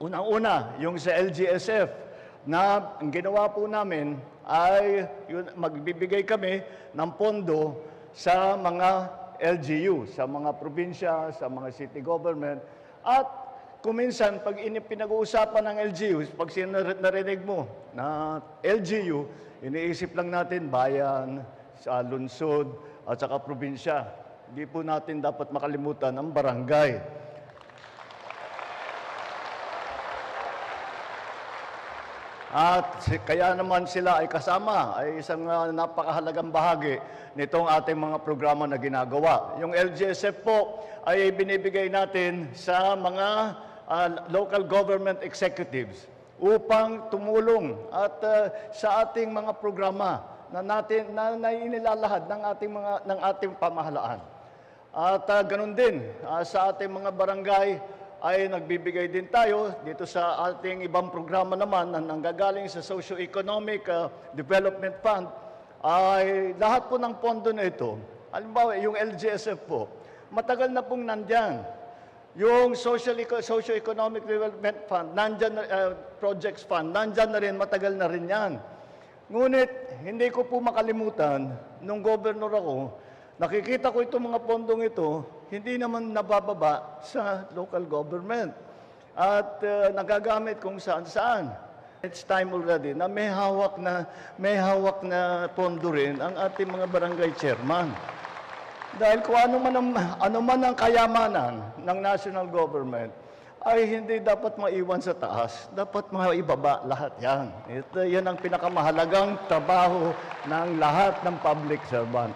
Unang-una, yung sa LGSF na ang ginawa po namin ay magbibigay kami ng pondo sa mga LGU, sa mga probinsya, sa mga city government. At kuminsan, pag pinag-uusapan ng LGU, pag narinig mo na LGU, iniisip lang natin bayan, sa lungsod, at saka probinsya. Hindi po natin dapat makalimutan ang barangay. At kaya naman sila ay kasama, ay isang napakahalagang bahagi nitong ating mga programa na ginagawa. Yung LGSF po ay binibigay natin sa mga local government executives upang tumulong at sa ating mga programa na inilalahad ng ating pamahalaan. At ganun din sa ating mga barangay ay nagbibigay din tayo dito sa ating ibang programa naman na nanggagaling sa Socio-Economic Development Fund ay lahat po ng pondo na ito. Halimbawa, yung LGSF po, matagal na pong nandyan. Yung Socio-Economic Development Fund, nandyan, Projects Fund, nandyan na rin, matagal na rin yan. Ngunit, hindi ko po makalimutan, nung governor ako, nakikita ko itong mga pondong ito, hindi naman nabababa sa local government. At nagagamit kung saan-saan. It's time already na may hawak na pondo rin ang ating mga barangay chairman. Dahil kung ano man ang kayamanan ng national government, ay hindi dapat maiwan sa taas. Dapat maibaba lahat yan. Yan ang pinakamahalagang trabaho ng lahat ng public servant.